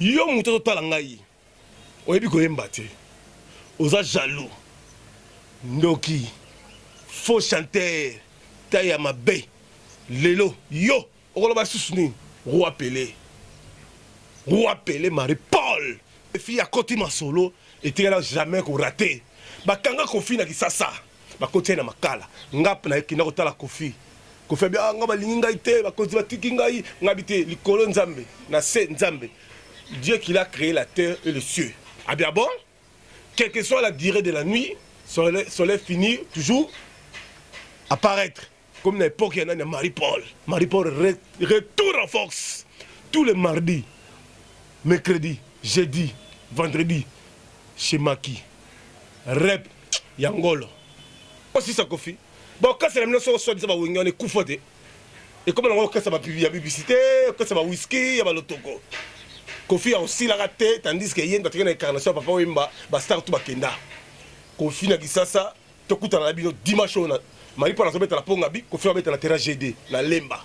Yo muto tala ngai. Oyebi ko yemba te. Oza jaloux. Ndoki. Faux chanteur. Taya mabe. Lelo. Yo. Okoloba susuni. Roi Pelé. Roi Pelé Marie-Paul. Les filles à côté ma solo. Et tu n'as jamais raté. Bakanga Kofi na kisasa. Bakote na makala. Ngap na ekina kotala Kofi. Kofi bia ngaba linga ite. Bakote batiki ngai. Ngabite likolo nzambe. Na se nzambe. Dieu qui a créé la terre et le ciel. Ah bien bon? Quelle que soit la durée de la nuit, soleil finit toujours apparaître. Comme à l'époque, il y en a Marie-Paul. Marie-Paul retourne en force. Tous les mardis, mercredi, jeudi, vendredi, chez Maki. Rep, Yangolo. Aussi ça, Kofi. Bon, quand c'est la même chose, ça va on est coufoté. Et comme on a ça va publicité, quand ça va whisky, il y a l'otoko. Kofi a aussi la raté, tandis que Yen va tenir une incarnation, papa Wimba, va start tout bakenda. Kofi n'a dit ça, tout coûte à la bino dimanche. Marie pour la mettre à la pongabi, Kofi va mettre à la terre GD, la lemba.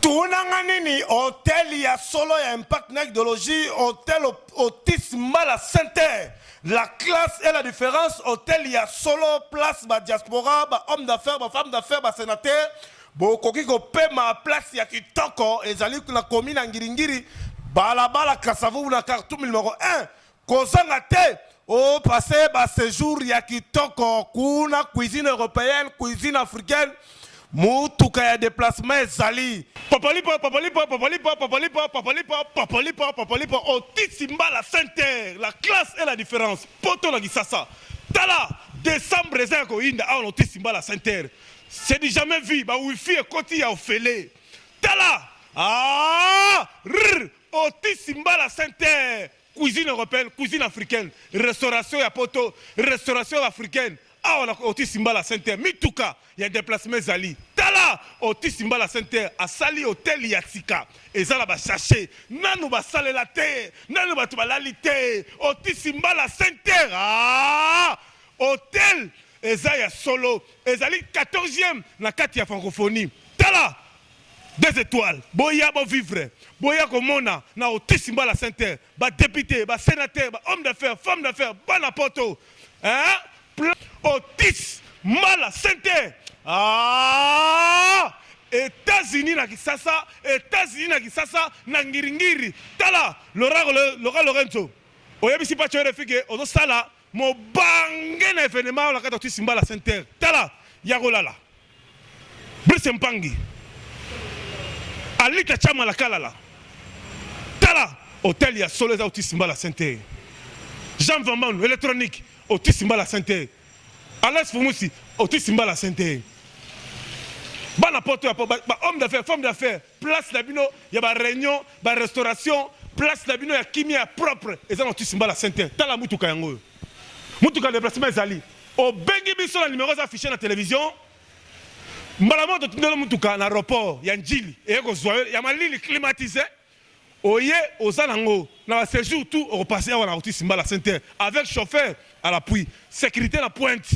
Tunanga nini hôtel ya solo ya impact na idéologie hôtel Otis Mbala Center. La classe et la différence hôtel ya solo place ba diaspora ba homme d'affaires ba femme d'affaires ba sénateur bo koki ko pema place ya kitoko ezali na commune Ngiringiri balabala Kasavu na Khartoum numéro 1 kozanga te au passé ba séjour ya kitoko kuna cuisine européenne cuisine africaine. Mutuka ya déplacement ezali. Papalipa, Otis Mbala Center. La classe et la différence. Poto la gisasa. Tala, décembre ezako inda a Otis Mbala Center. C'est du jamais vu. Ba wifi et koti ya ofele. Tala, Otis Mbala Center. Cuisine européenne, cuisine africaine. Restauration ya poto, restauration africaine. Ah, on a Otis Mbala Center. Mituka, il y a déplacement Zali. Tala, Otis Mbala Center, à Sali Hôtel Yatsika. Et ça, là, va chercher. Nanou va saler la terre. Nanou va tout la lité. Otis Mbala Center. Ah, Hôtel. Et ça, il y a solo. Et Zali, 14e, la 4e francophonie. Tala, 2 étoiles. Boya, bon vivre. Boya, komona, na Otis Mbala Center. Ba député, ba sénateur, ba homme d'affaires, femme d'affaires, ban poto. Hein? Otis Mbala Center. Ah, États-Unis na Kisasa, États-Unis na Kisasa, na Ngiringiri. Tala, Laura Lorenzo. Oyebi si pas tu es figé, ozo sala, mo bangé na événement la carte Otis Mbala Center. Tala, Yagolala. Brice Mpangi. Alita Chama la Kalala. Tala, hôtel ya solo za Otis Mbala Center. Jean Vamban, électronique. Otis Mbala Center. Alex Fumusi, Otis Mbala Center. Bana poto ya homme d'affaires, femme d'affaires, place d'abino, il y a réunion, restauration, place d'abino, il y a kimia propre. Et ça, Otis Mbala Center. Tala mutuka yango. Mutuka déplacement ezali. Au bengi biso la numéro affiché na télévision. Mbala moto tindelo mutuka na aéroport, ya njili. Et il y a malili climatisé. Oye, Ozalango, dans le séjour, tout au passé à Otis Mbala Center, avec chauffeur à l'appui, sécurité à la pointe.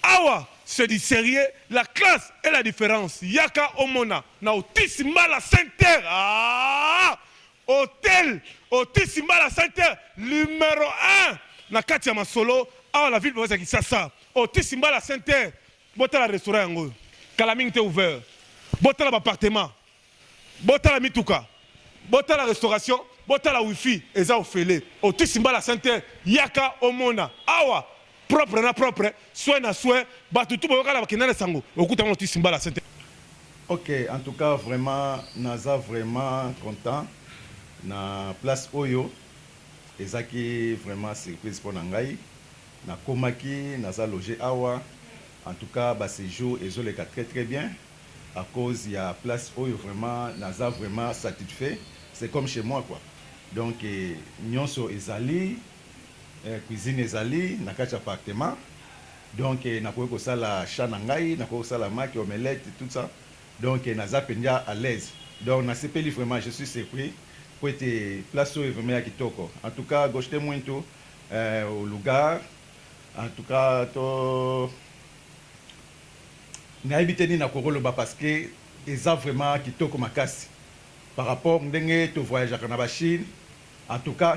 Awa, c'est du sérieux, la classe et la différence. Yaka Omona, na Otis Mbala Center. Ah, hôtel, Otis Mbala Center, numéro 1, na Katia Masolo, à la ville de Kisasa. Otis Mbala Center, bota la restaurant, Kalaming te ouvert, bota l'appartement, bota la mituka. Bota la restauration, bota la wifi, eza ofele. Otis Mbala Center, yaka omona. Awa, propre na propre, soin na soin, batutu boyoka la bakina na sango. Okuta Otis Mbala Center. Ok, en tout cas, vraiment, naza vraiment content. Na place Oyo, ezaki vraiment surprise pour Nangai. Na komaki, naza logé awa. En tout cas, bah, ces jours, ils ont les cas très très bien. À cause, il y a place Oyo, vraiment, naza vraiment satisfait. C'est comme chez moi, quoi. Donc, nyonso ezali, cuisine ezali, nakati appartement. Donc, nakoki kosala chat nangai, nakoki kosala maki, omelette, tout ça. Donc, naza pendia à l'aise. Donc, nasepeli vraiment, je suis surpris. pour être place oyo vraiment ya kitoko. En tout cas, gosté muito au lugar. En tout cas, to nayebi te nini nakoloba parce que eza vraiment kitoko makasi par rapport ndenge to voyageaka na Chine. En tout cas,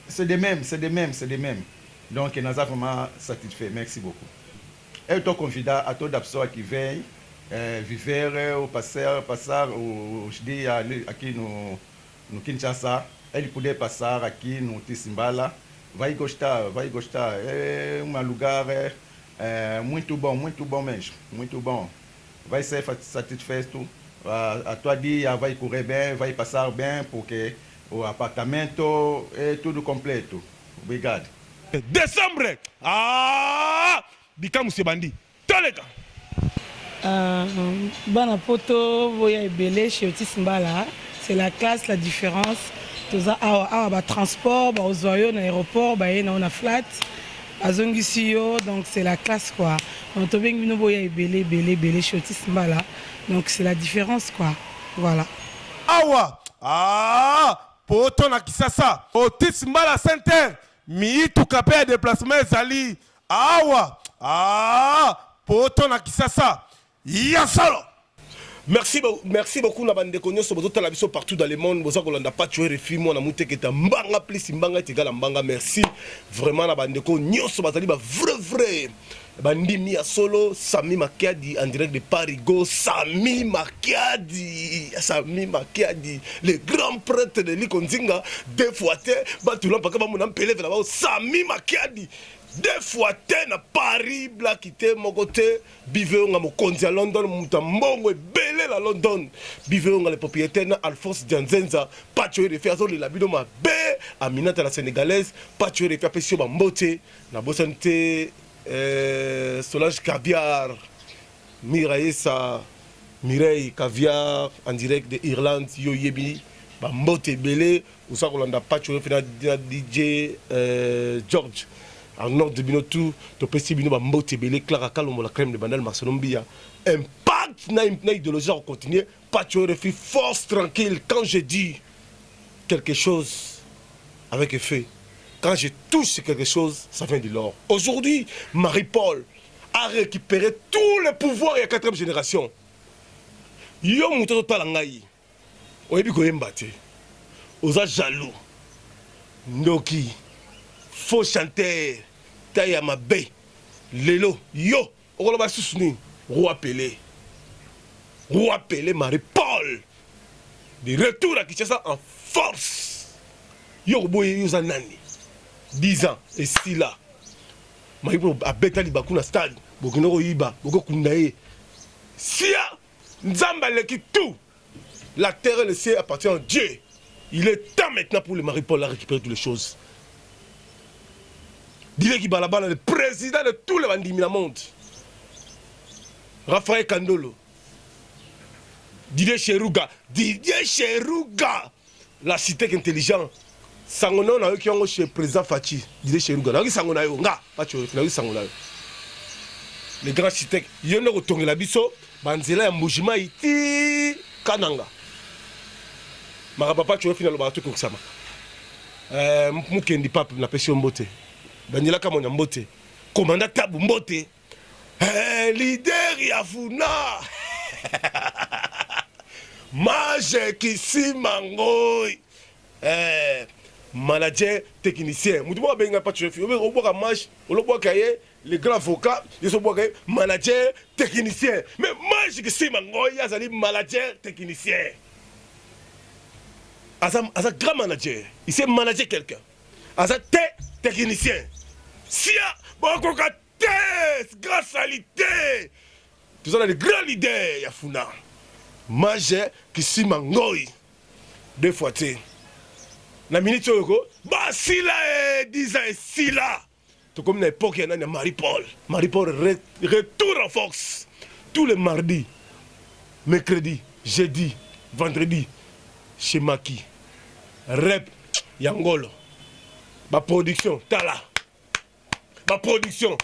c'est des mêmes, c'est des mêmes, c'est des mêmes. Donc, nous avons vraiment satisfait. Merci beaucoup. Et ton convidat à tout d'absor qui veille, vivre au passar, je dis à qui nous Kinshasa, elle pouvait passer à qui nous Tisimbala, vai gostar, un lugar muito bom mesmo, muito bom. Vai ser satisfeito tout. À toi dit, vai courir bien, vai passer bien pour que o apartamento é tudo completo. Obrigado. Décembre. Ah! Bika Moussebandi. Toleka. Bana poto voya ebele chez Otis Mbala. C'est la classe, la différence. Toza awa transport, ba ozoyo na aéroport, ba na on flat. Azongisi yo, donc c'est la classe quoi. On to beng bino voya ebele chez Otis Mbala. Donc c'est la différence quoi. Voilà. Awa. Ah! Poto na Kisasa, Otis Mbala Center, miitu kape déplacement ezali. Awa, poto na Kisasa, yasalo. Merci beaucoup Nabande Konyo sur votre télévision partout dans le monde. Vous avez pas tué les films, on a monté que mbanga plus mbanga égal mbanga. Merci vraiment Nabande Konyo sur votre vrai. Bandi Mia Solo, Sami Makiadi en direct de Paris Go, Sami Makiadi, le grand prêtre de l'Ikonzinga, deux fois Batoulan Pakaba mon appelé là-bas, Sami Makiadi, deux fois na Paris, Blackité, Mogote, Biveonga Mokonzi à London, Moutambongo et Belé à London, Biveonga le propriétaire Alphonse Dianzenza, pas tuer les faire les labido ma bé, Aminata la sénégalaise, pas tuer les faire pesio Bambote, la Bossante. Solange Caviar, Mireille Caviar en direct de Irlande, Yoyebi, Bambote Belé, ou ça qu'on a pas tué DJ George, en nord de Binotou, to pesi Bino Bambote Belé, Clara Kalombo, la crème de Bandel Marcelombia. Impact na idéologie à continuer, pas tuer force tranquille. Quand je dis quelque chose avec effet, quand je touche quelque chose, ça vient de l'or. Aujourd'hui, Marie-Paul a récupéré tout le pouvoir de la 4e génération. Yo mouto talangai. Oyebi ko embate. Oza jaloux. Ndoki. Faux chanteur. Taya mabe. Lelo. Yo. Okoloba susuni. Roi Pelé. Roi Pelé Marie-Paul. De retour à Kinshasa en force. Yo boye yo zanani. 10 ans, et si là, Marie-Paul a bétali Bakuna stade, Bokino Iba, Boko Kundaye. Si Nzamba qui tout, la terre et le ciel appartient à Dieu. Il est temps maintenant pour le Marie-Paul à récupérer toutes les choses. Didier Kibalabala, le président de tous les bandits du monde. Raphaël Kandolo. Didier Cheruga, la cité intelligente. Sangono na yoki yango chez président Fachi disait chez Ruga na sangono yo nga pas tu na sangono les grands architectes yone ko tongela biso banzela ya mbujima iti kananga maka papa tu final ba to ko sama mukendi pape na pesi mbote banila kama nya mbote commandant Tabu Mbote leader ya Funa mage Kisimangoi manager technicien mutu mo benga pas chef yo o boka match o lo boka ye les grands avocats ils sont boka manager technicien mais match que si mangoy azali manager technicien asa grand manager il sait manager quelqu'un asa technicien sia boko ka grâce à l'idée tous on a des grands leaders ya Funa manager que si mangoy deux fois té la minute bah si là 10 ans et si là tout comme l'époque il y a Marie-Paul retour en force tous les mardis mercredi jeudi vendredi chez Maki rep Yangolo ma production tala ma production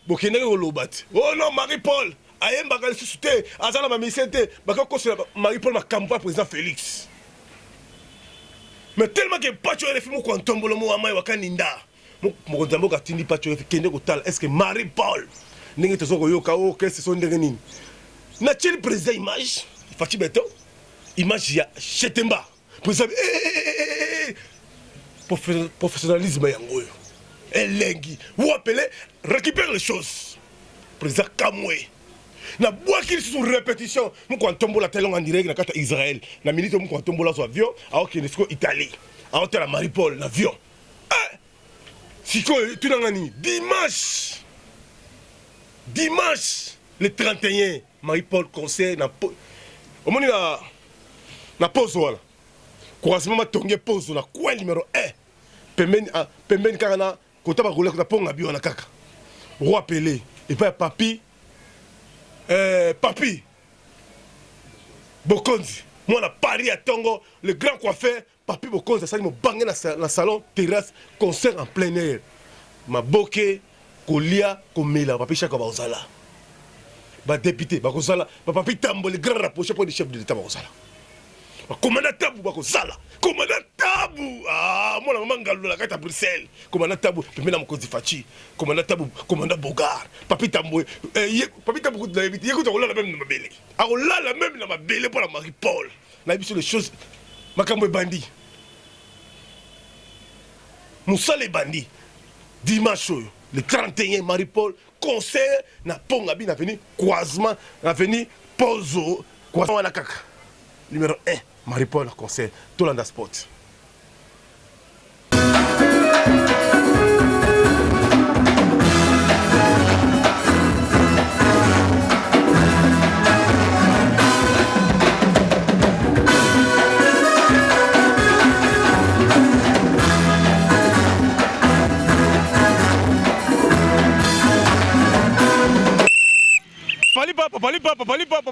bokene lobat oh non Marie-Paul ayemba ka susute azala ma misente baka ko Marie-Paul ma campagne président Félix Mais tellement que Pacho RFI moko antombolo mo amai wakaninda. Mo nzambo ka tindi Pacho RFI kende ko tala est-ce que Marie-Paul ndenge tozoko yoka o que ce sont ndenge nini. Na tcheli président image, Fati Beto, image ya Chetemba. Président professionnalisme yango yo. Elengi, ou appelez récupère les choses. Président Kamwe. Na boaki sur répétition, nous quand tombe la télé en direct na kata Israël. Na minute nous quand tombe la sur avion, à Okenesco Italie. À hôtel à Marie-Paul l'avion. Siko tu n'angani dimanche le 31 Marie-Paul concert na au moment na pause wala. Croisement tongé pause na coin numéro 1. Pembeni kana kota ba rouler na ponga bio na kaka. Roi Pelé et pas papi Papi Bokonzi, moi na Paris à Tongo, le grand coiffeur Papi Bokonzi, ça me bangé dans le salon, terrasse, concert en plein air. Ma boke, kolia, komela, papi chaka baozala. Ba député, bakozala, ba papi Tambo, le grand rapproché pour le chef de l'État bakozala. Commandant Tabou bakozala. Commandant Tabou. Ah, moi la maman gallo la carte à Bruxelles. Commandant Tabou, puis na Mokozi Fachi. Commandant Tabou, commandant Bogar. Papi Tambo, papi Tabou de la vite. Écoute, on l'a même dans ma belle. Ah, on l'a même dans ma belle pour la Marie-Paul. On a vu sur les choses. Makambo bandit. Moussa les bandits. Dimanche, le 31 Marie-Paul, concert na Pongabi na venu croisement, na venu Pozo, croisement na kaka. Numéro 1, Marie-Paul concert, Tolanda Sport.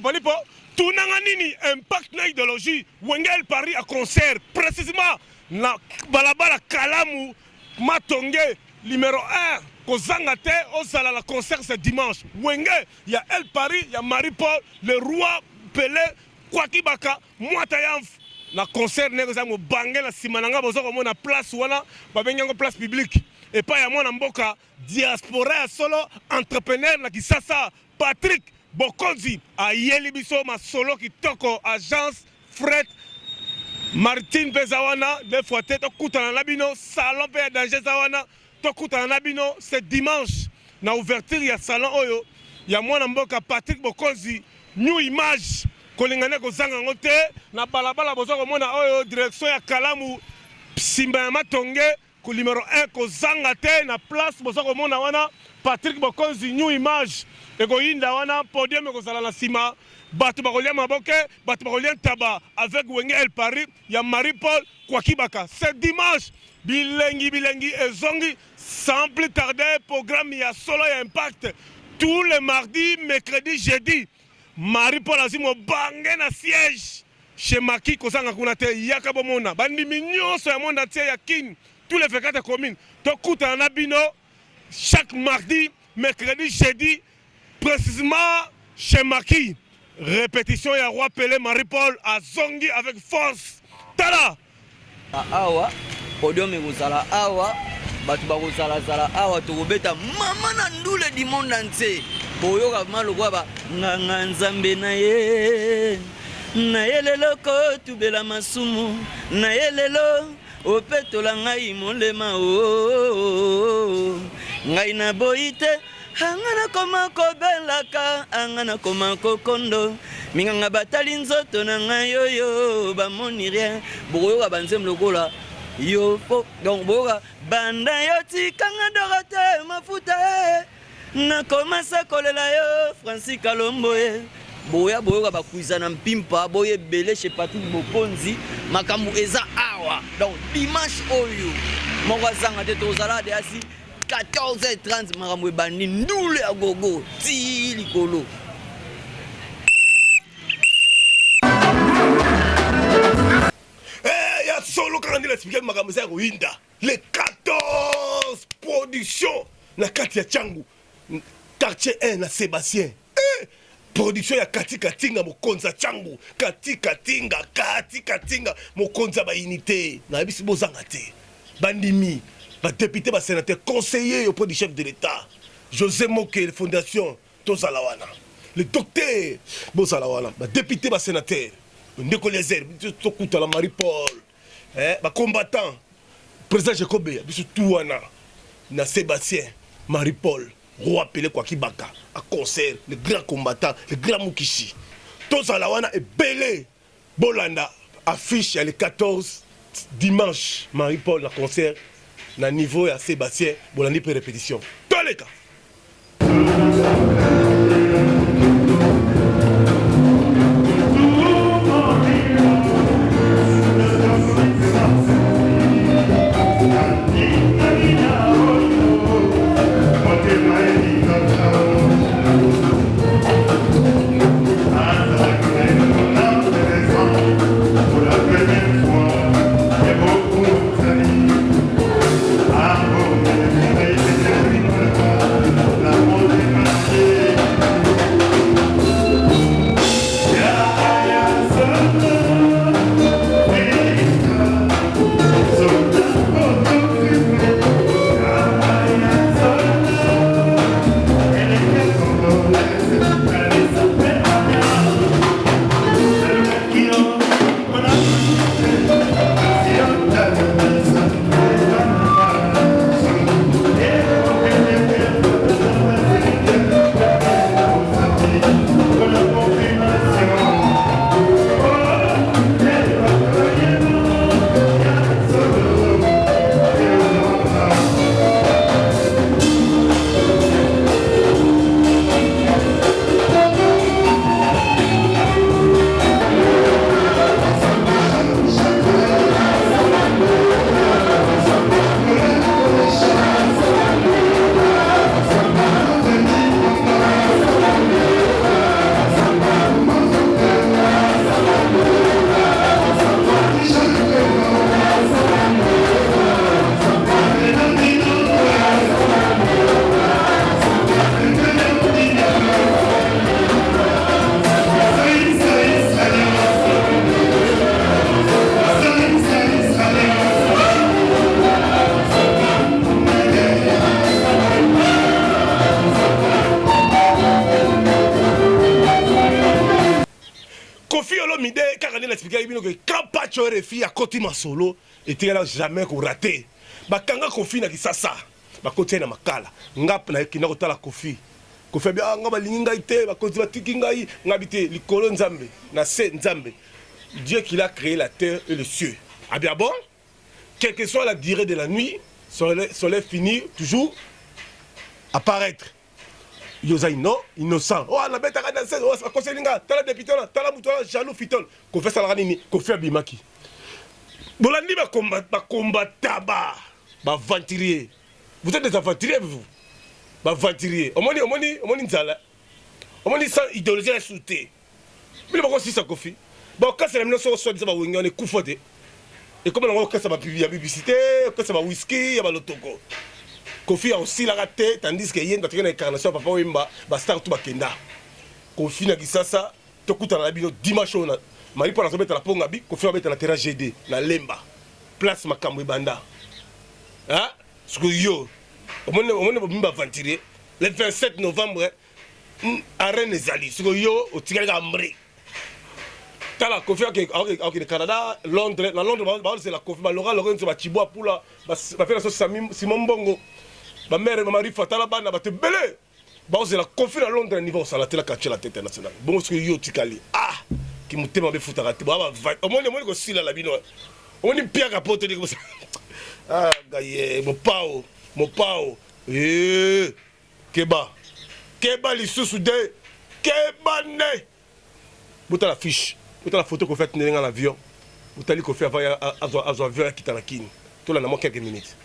Palipa, tout nanganini impact na idéologie, Wengel Paris à concert, précisément na balabala Kalamu, Matonge, numéro 1, Kozangate, Osala la concert ce dimanche. Wengel, il y a El Paris, il y a Marie-Paul, le roi Pelé, Kwakibaka, Mwatayamf. Na concert negozamu bangé la simananga bozoko mona place wana, babenyango place publique. Et pas ya mona mboka diaspora solo entrepreneur na kisasa Patrick Bokonzi a Yelibiso ma solo qui toko agence fret Martin Bezawana deux fois tête kuta na labino salon pe danger zawana to kuta na labino c'est dimanche na ouverture ya salon oyo ya mwana mboka Patrick Bokonzi new image kolingane ko zanga ngote na balabala bozoko mona oyo direction ya Kalamu Simba ya Matonge ko numéro 1 ko zanga te na place bozoko mona wana Patrick Bokonzi new image eko yinda wana podium eko sala na sima batu bakolia maboke batu bakolia taba avec Wengel Paris ya Marie-Paul Kwakibaka c'est dimanche bilengi ezongi sans plus tarder programme ya solo ya impact tous les mardis mercredi jeudi Marie-Paul azimo bangé na siège chez Maki kozanga kuna te yaka bomona bandimi nyonso ya monde entier ya kin tous les 24 communes to kuta na bino chaque mardi mercredi jeudi précisément chez Maki. Répétition ya roi Pelé Marie-Paul à Zongi avec force. Tala! Awa, podium ekozala awa, batu bakozala zala awa tokobeta mama na ndule du monde entier. Boyoka malokwa ba nganga nzambe na ye. Na ye lelo ko tubela masumu, na ye lelo opetola ngai molema o. Ngai na boite angana koma kobelaka angana koma kokondo minganga batali nzoto na ngai yoyo bamoni rien boyoka banzem lokola yo po donc boyoka banda yo tikanga Dorothée mafuta na komasa kolela yo Francis Kalombo boyoka bakuiza na mpimpa boye belé chez Patrick Bokonzi makambu eza awa donc dimanche oyo moko zanga te tozala de asi 14h30 makambo ebandi ndule ya gogo ti likolo ya solo quand il explique makambo za koinda les 14 productions na kati ya Tchangu quartier 1 na Sébastien production ya katika tinga mokonza changu katika tinga mokonza ba unité na bisi bozanga te bandimi ba député ba sénateur conseiller auprès du chef de l'État José Moké fondation Tozalawana le docteur Bozalawana ba député ba sénateur ndeko lezer to kuta la Marie Paul ba combattant président Jacob biso touana na Sébastien Marie Paul roi Pelé kwa Kibaka à concert le grand combattant le grand Mukishi Tozalawana et belé Bolanda affiche le 14 dimanche Marie Paul na concert na niveau ya Sébastien Bolandi pour répétition toleka Refi à côté ma solo et tu n'as jamais raté. Bakanga Kofi na kisasa. Bakote na makala. Ngap na kina kotala Kofi. Kofi bien ngaba linga ite bakote batiki ngai ngabité likolo nzambe na se nzambe. Dieu qui a créé la terre et le ciel. Ah bien bon? Quelle que soit la durée de la nuit, soleil finit toujours apparaître. Yozaino innocent. Oh la bête a dansé. Oh ça conseille linga. Tala député là, tala mutola jaloux fitol. Kofi ça la nini? Kofi abimaki. Bolandi ba combattre ba venturier. Vous êtes des aventuriers vous. Ba venturier. Omoni nzala. Omoni sans idéologie à sauter. Mais pas si ça Kofi. Bon quand c'est la menace soit disant ba wengi on est kufote. Et comme on va ça va publicité, que ça va whisky, ya ba lotoko. Kofi a aussi la raté tandis que yenda tena incarnation papa wemba ba star tout bakenda. Kofi na kisasa tokuta na bino dimanche on Marie Paul a la ponga bi, Kofi a la terrain GD, la Lemba, place Makamwe Banda. Hein? Ce que yo, on va aventurer. Le 27 novembre, à Rennes Zali, ce que yo, au Tigre Gambré. T'as la Kofi au Canada, Londres, dans Londres, c'est la Kofi, Laura Lorenzo, Chiboa Poula, va faire la sauce Simon Bongo. Ma mère et ma mari Fatala Bana, va te belé. C'est la Kofi à Londres, niveau, ça la télé caché la tête nationale. Bon, ce que yo, Tikali. Ah! Qui m'a tellement fait foutre à au moins aussi là la bino on est pire à porter comme ça ah gaye mon pao keba les sous de keba ne bota la fiche bota la photo qu'on fait tenir dans l'avion bota li qu'on fait avant à avion qui la kini tout là dans quelques minutes.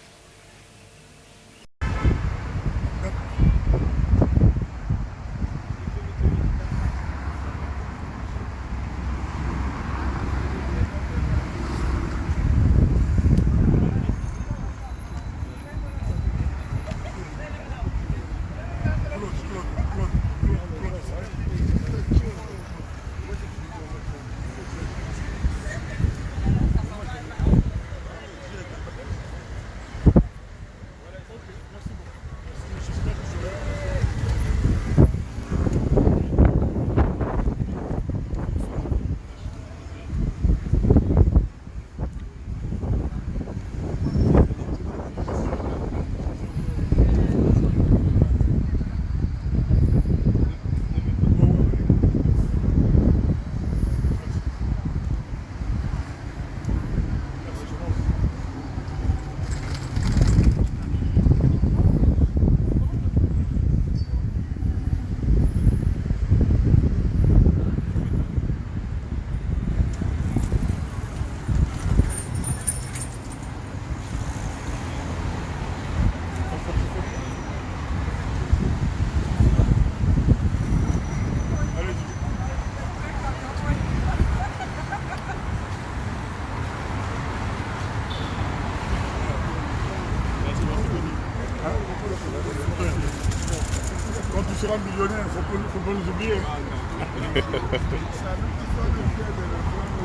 sera millionnaire, il faut pas nous oublier.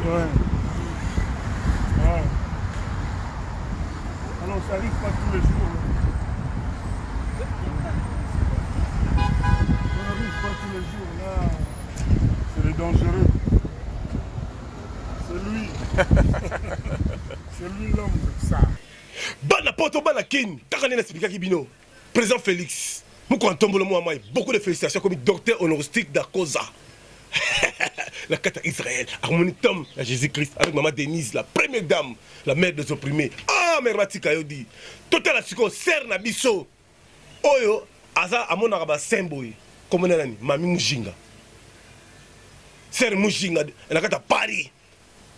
Ouais. Ouais. Alors ça arrive pas tous les jours. Ça n'arrive pas tous les jours. Là, c'est les dangereux. C'est lui. C'est lui l'homme de ça. Bana poto bana kin, takane na expliquer kibino. Président Félix, nous comptons le moi beaucoup de félicitations comme docteur honoristique d'Akosa. La carte Israël, harmonitum à Jésus-Christ avec maman Denise, la première dame, la mère des opprimés. Ah, mais Matika Yodi. Total Asiko, Ser Nabiso. Oyo, Aza Amona Raba Semboy. Comme on a dit, Mami Mujinga. Ser Mujinga, la carte Paris.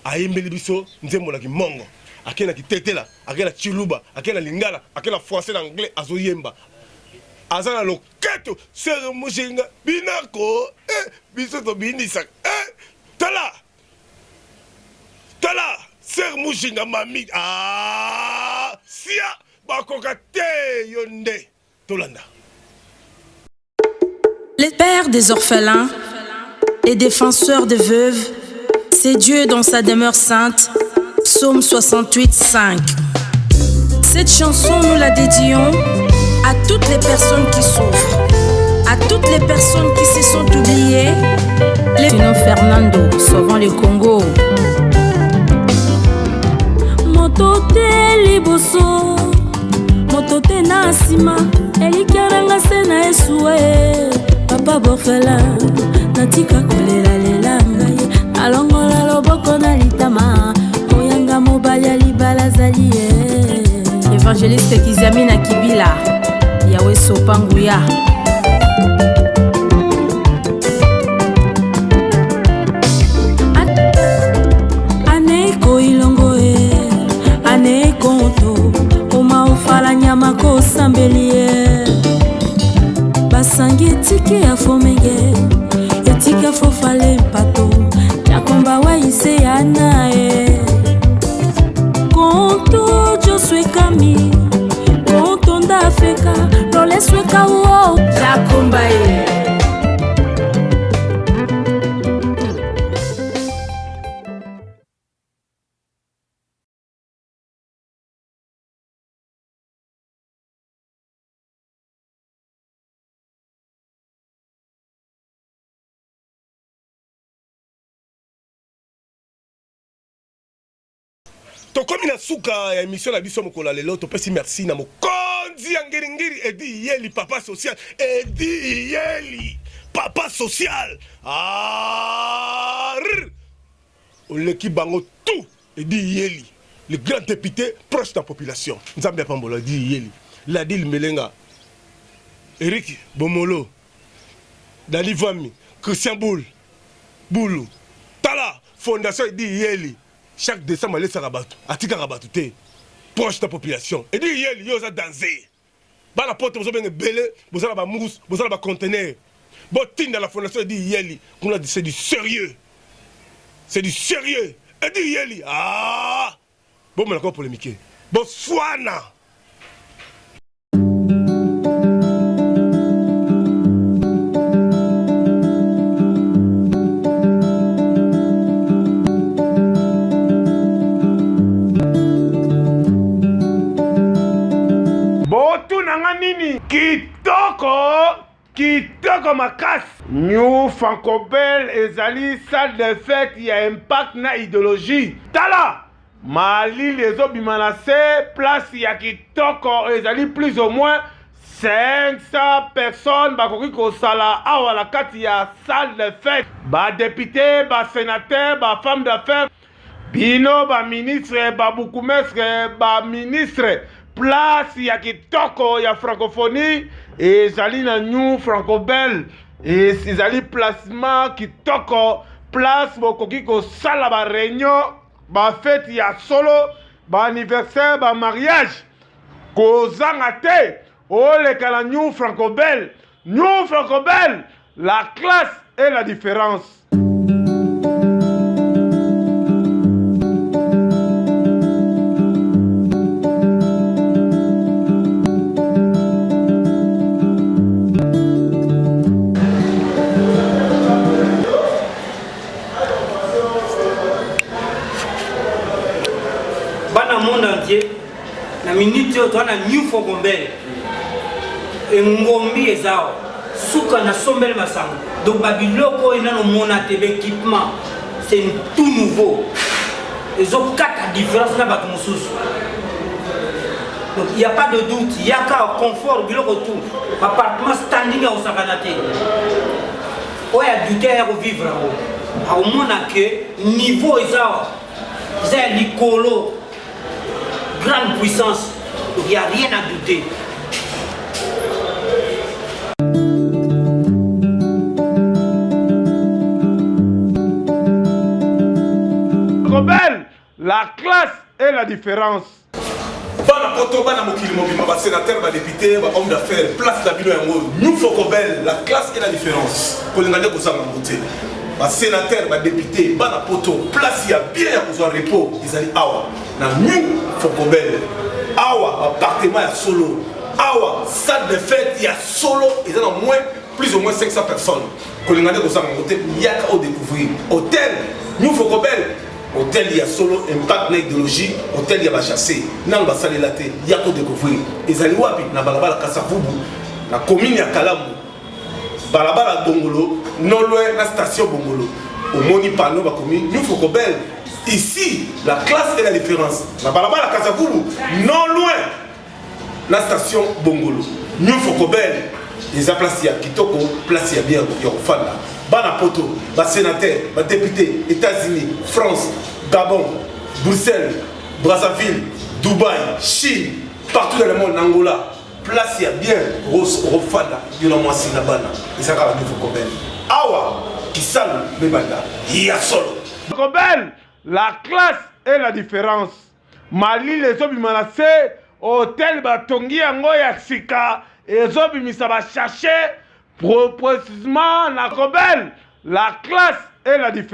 Ayembeli Biso, Nzembola ki Mongo. Akena ki Tetela, akena Chiluba, akena Lingala, akena français d'anglais, Azoyemba. Azana loketo, Ser Mujinga, Binako, Biso to Binisak. Tala, Ser Mujinga Mami, Sia, Bakokate Yonde, Tolanda. Les pères des orphelins et défenseurs des veuves, c'est Dieu dans sa demeure sainte. Psaume 68, 5. Cette chanson, nous la dédions à toutes les personnes qui souffrent, à toutes les personnes qui se sont oubliées. Tino Fernando, sauvant le Congo. Motote liboso, motote na sima, elikaranga sena esue. Papa bofela, natika kolela lela ngai, alongola loboko na litama. Évangéliste Kizamina Kibila Yahweh Sopanguya. Aneko ilongo aneko nto Oma ofala nyama ko sambelie Basangi etike ya fomenge Etike fofale mpato Yakomba wa ise ya nae Konto Josue Kami Konto ndafeka Lole sweka uo Jakomba Tokomi na suka ya émission na biso mokola lelo topesi merci na mokonzi ya ngiringiri Edi Yeli papa social Edi Yeli papa social oleki bango tout Edi Yeli le grand député proche de la population Nzambe Pambola Edi Yeli Ladil Melenga Eric Bomolo Dali Vami Christian Boulou Tala Fondation Edi Yeli. Chaque décembre, les Sarabatu, Atika Rabatouté, proche de la population. Et dit, il y a dansé. Dans la porte, vous avez belé, vous avez un mousse, vous avez un conteneur. Bottine dans la fondation, dit Yeli, c'est du sérieux. C'est du sérieux. Et dit Yeli, bon, mais encore polémique. Botswana. Kitoko makasi New Francobel ezali salle de fête ya impact na idéologie tala mali les obimanase place ya kitoko ezali plus ou moins 500 personnes bakoki kosala awa la kati ya salle de fête ba député ba sénateur ba femme d'affaires bino ba ministre ba bukumestre ba ministre place ya kitoko ya francophonie ezali na New Francobel ezali placement kitoko place bokoki kosala ba réunion ba fête ya solo ba anniversaire ba mariage kozanga te oleka na New Francobel la classe et la différence. le monde entier. La minute où tu as un New Fogombel. Et Ngombi et Zao. Souka na sombel masang. Donc Babiloko et dans le monde équipement. C'est tout nouveau. Ils ont 4 différences dans le monde. Donc il n'y a pas de doute. Il y a qu'un confort, il y a retour. Appartement standing au Sakanate. Il y a douté à vivre. Au monde que niveau est ça. C'est l'écolo. Grande puissance. Il n'y a rien à douter. Rebelle, la classe et la différence. Bana poto bana mokili mobima ba sénateur ba député ba homme d'affaires place la bino yango nous faut Rebelle, la classe et la différence. Ko lingande ko sanga ngote. Ba sénateur ba député bana poto place ya bien ya kozwa repos izali awa na nous faut Rebelle. Awa appartement ya solo. Awa salle de fête ya solo ils ont moins plus ou moins 500 personnes. Ko lingande ko sanga ngote yaka au découvrir. Hôtel nous faut Rebelle. Hôtel il y a solo impact na idéologie, hôtel il y a chassé, nan ba salé la té, il y a ko découvrir. Ezali wapi na balabala Kasavubu, na commune ya Kalamu. Balabala Bongolo, non loin la station Bongolo. Au moni panneau ba commune, nous faut Rebelle. Ici, la classe et la différence. Na balabala Kasavubu, non loin la station Bongolo. Nous faut Rebelle. Les place ya Kitoko, place ya bien yo fala. Bana poto, ba sénateur, ba député, États-Unis, France, Gabon, Bruxelles, Brazzaville, Dubaï, Chine, partout dans le monde, Angola, place ya bien Rofada, yona mwasi na bana. Isaka ba niveau Rebelle. Awa, Kisalu, Bebanda, ya solo. Rebelle, la classe et la différence. Mali les hommes menacés, hôtel batongi yango ya sika, et les hommes va chercher précisément la Rebelle, la classe et la différence.